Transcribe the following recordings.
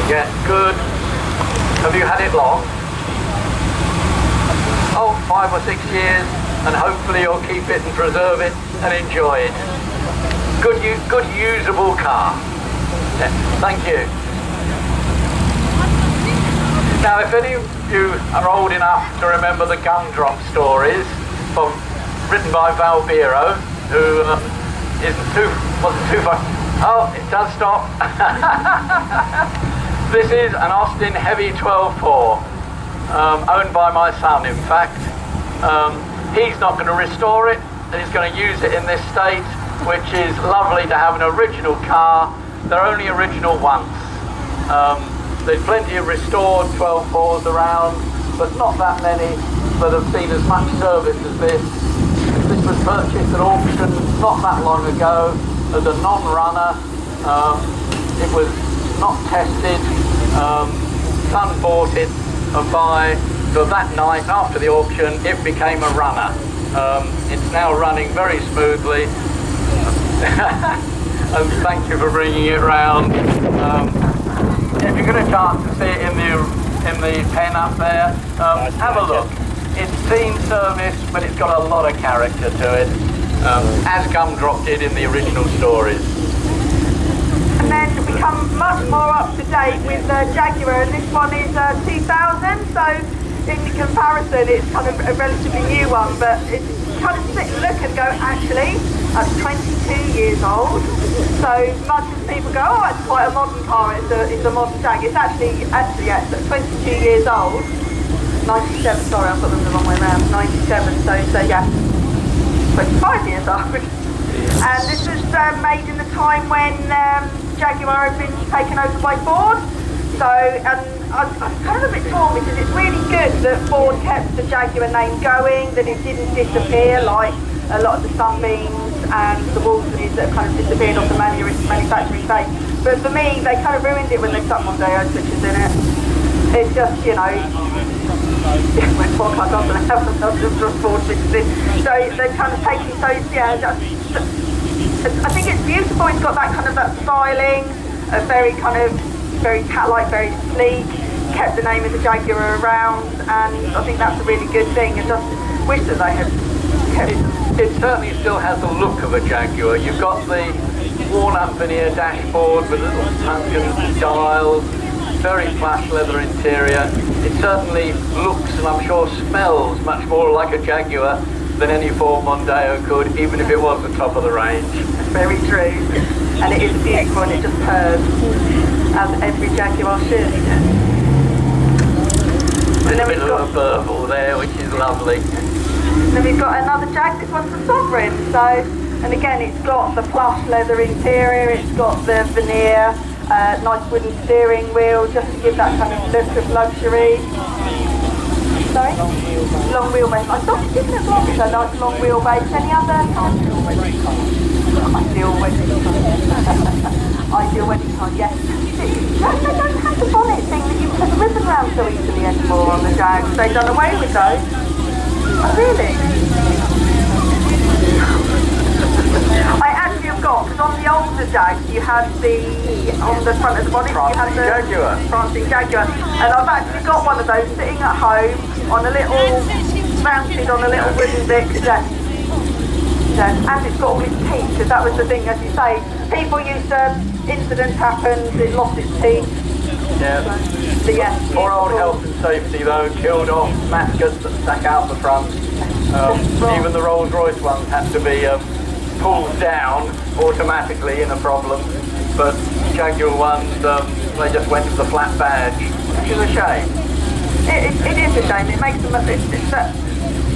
Yeah, good. Have you had it long? Oh, 5 or 6 years, and hopefully you'll keep it and preserve it and enjoy it. Good usable car. Yeah, thank you. Now, if any of you are old enough to remember the gumdrop stories written by Val Biro, who wasn't too far. Oh, it does stop. This is an Austin Heavy 12.4, owned by my son, in fact. He's not going to restore it, and he's going to use it in this state, which is lovely to have an original car. They're only original once. There's plenty of restored 12.4s around, but not that many that have seen as much service as this. This was purchased at auction not that long ago as a non-runner. It was not tested. Son bought it and so that night after the auction it became a runner. It's now running very smoothly. And thank you for bringing it round. If you get a chance to see it in the pen up there, have a look. It's seen service, but it's got a lot of character to it, as Gumdrop did in the original stories. And then we come much more up to date with the Jaguar, and this one is 2000, so in comparison it's kind of a relatively new one, but it's kind of sit and look and go, actually, that's 22 years old. So much as people go, oh, it's quite a modern car, it's a modern Jag, it's actually yes, 22 years old. 97, sorry, I've got them the wrong way around, 97, so yeah, 25 years old. And this was made in the time when Jaguar had been taken over by Ford. So, and I'm kind of a bit torn because it's really good that Ford kept the Jaguar name going, that it didn't disappear like a lot of the Sunbeams and the Wolseley's that have kind of disappeared off the manufacturing stage. But for me, they kind of ruined it when they stuck Mondeo switches in it. It's just, you know, when Ford car doesn't have the Ford switches in. So they're kind of taking, so yeah, I think it's beautiful. It's got that kind of that styling, a very kind of very cat-like, very sleek. Kept the name of the Jaguar around, and I think that's a really good thing. I just wish that they had kept it. It certainly still has the look of a Jaguar. You've got the worn-up veneer dashboard with little tangent dials, very plush leather interior. It certainly looks, and I'm sure smells, much more like a Jaguar than any Ford Mondeo could, even if it was the top of the range. Very true. And it is beautiful, and it just purrs, as every Jaguar should. There's a bit of a burble there, which is lovely. Then we've got another Jag, this one's a Sovereign, so, and again it's got the plush leather interior, it's got the veneer, nice wooden steering wheel, just to give that kind of look of luxury. Sorry? Long wheelbase. I thought it didn't have long, so nice long wheelbase. Any other? Ideal wedding time. Ideal wedding time, yes. They don't have the bonnet thing that you put the ribbon around so easily anymore on the Jags. They've done away with those. Oh, really? I actually have got, because on the older Jags you had on the front of the bonnet, you had the Francine Jaguar. And I've actually got one of those sitting at home on a little, mounted on a little wooden bit. And it's got all its teeth, because that was the thing, as you say, people used to, incidents happened, it lost its teeth. Yeah. So yeah. Poor old health and safety though, killed off maskets that stuck out the front. Even the Rolls Royce ones had to be pulled down automatically in a problem, but Jaguar ones, they just went to the flat badge, which is a shame. It is a shame, it makes them a bit, it's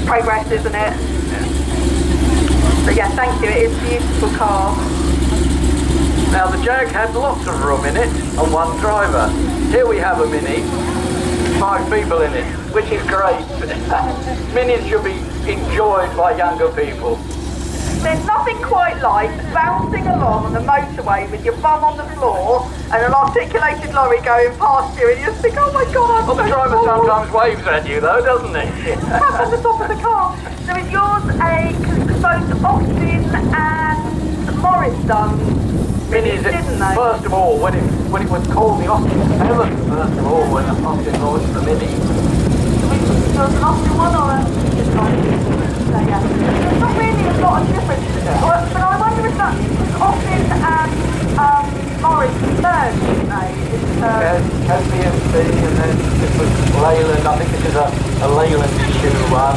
progress, isn't it? Yeah. But yeah, thank you, it is a beautiful car. Now the Jag had lots of room in it on one driver. Here we have a Mini, 5 people in it, which is great. Minis should be enjoyed by younger people. There's nothing quite like bouncing along on the motorway with your bum on the floor and an articulated lorry going past you, and you just think, oh my God, Well, the driver sometimes waves at you though, doesn't he? Tap on the top of the car. So is yours both Austin and Morris done Minis, didn't they? first of all, when it was called the Austin 7, first of all, when Austin launched the Mini. There was an Austin one or a... So, yeah. There's not really a lot of difference. But I wonder if that's Austin and Morris merged, didn't they? KPMC, and then this was Leyland. I think this is a Leyland issue one.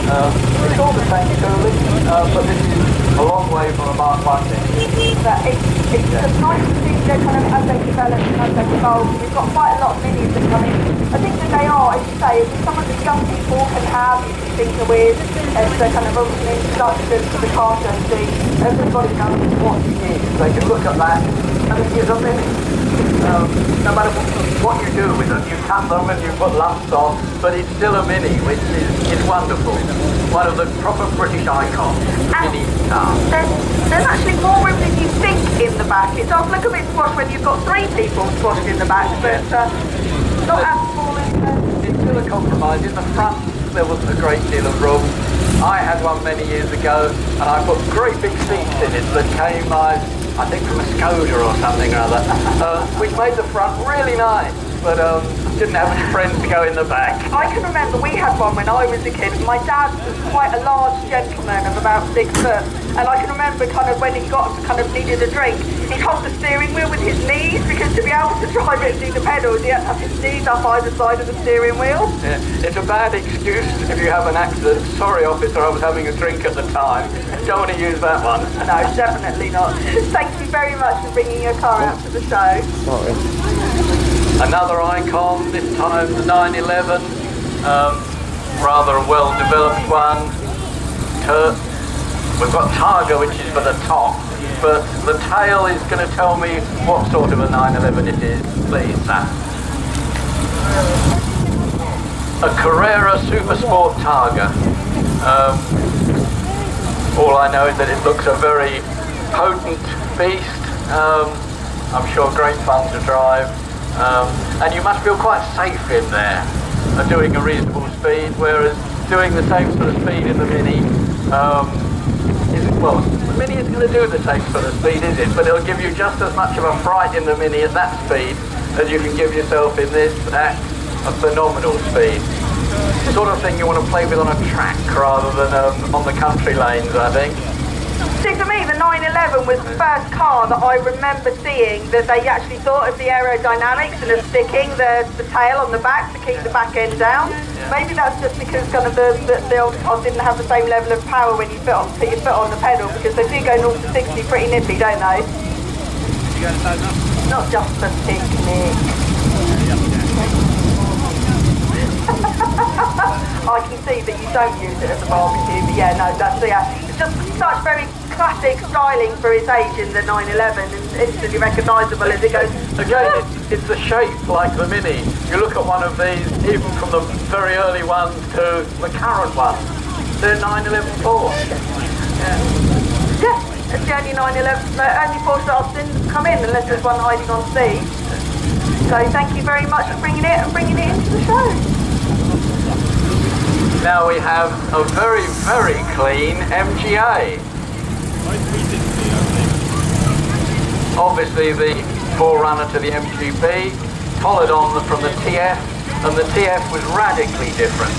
It's all the same tooling, but this is a long way from a Mark 1 thing. But it's just nice to see that kind of as they develop and as they evolve. We've got quite a lot of minis that come in. I think that they are, as you say, it's something that young people can have, you can tinker with, as a kind of an introduction to the car show scene. Everybody knows what it is. They can look at that, and it is a Mini. No matter what you do with them, you cut them and you put lumps on, but it's still a Mini, which is wonderful. One of the proper British icons, Mini car. There's actually more room than you think in the back. It does look a bit squashed when you've got 3 people squashed in the back, but not as small as... It's still a compromise. In the front, there wasn't a great deal of room. I had one many years ago, and I put great big seats in it that came, I think, from a Skoda or something or other, which made the front really nice, but didn't have any friends to go in the back. I can remember we had one when I was a kid. My dad was quite a large gentleman of about 6 foot, and I can remember kind of when he needed a drink, he'd hold the steering wheel with his knees, because to be able to drive it and do the pedals, he had to have his knees up either side of the steering wheel. Yeah, it's a bad excuse if you have an accident. Sorry, officer, I was having a drink at the time. Don't want to use that one. No, definitely not. Thank you very much for bringing your car out to the show. Sorry. Another icon, this time the 911, rather a well-developed one. We've got Targa, which is for the top, but the tail is going to tell me what sort of a 911 it is, please, Sam. A Carrera Super Sport Targa. All I know is that it looks a very potent beast. I'm sure great fun to drive. And you must feel quite safe in there, doing a reasonable speed, whereas doing the same sort of speed in the Mini, the Mini isn't going to do the same sort of speed, is it? But it'll give you just as much of a fright in the Mini at that speed as you can give yourself in this at a phenomenal speed. The sort of thing you want to play with on a track rather than on the country lanes, I think. See, for me, the 911 was the first car that I remember seeing that they actually thought of the aerodynamics and of sticking the tail on the back to keep the back end down. Yeah. Maybe that's just because kind of the old cars didn't have the same level of power when you put your foot on the pedal, because they do go 0 to 60 pretty nippy, don't they? You going to phone up? Not just for picnic. I can see that you don't use it as a barbecue, but yeah, no, it's just such very classic styling for its age in the 911, and instantly recognisable as it goes. Again, it's the shape like the Mini. You look at one of these, even from the very early ones to the current ones, they're 911 Porsche. Yeah, it's the only 911, only Porsche that I've seen come in, unless there's one hiding on sea. So thank you very much for bringing it into the show. Now we have a very, very clean MGA. Obviously the forerunner to the MGB, followed on from the TF, and the TF was radically different.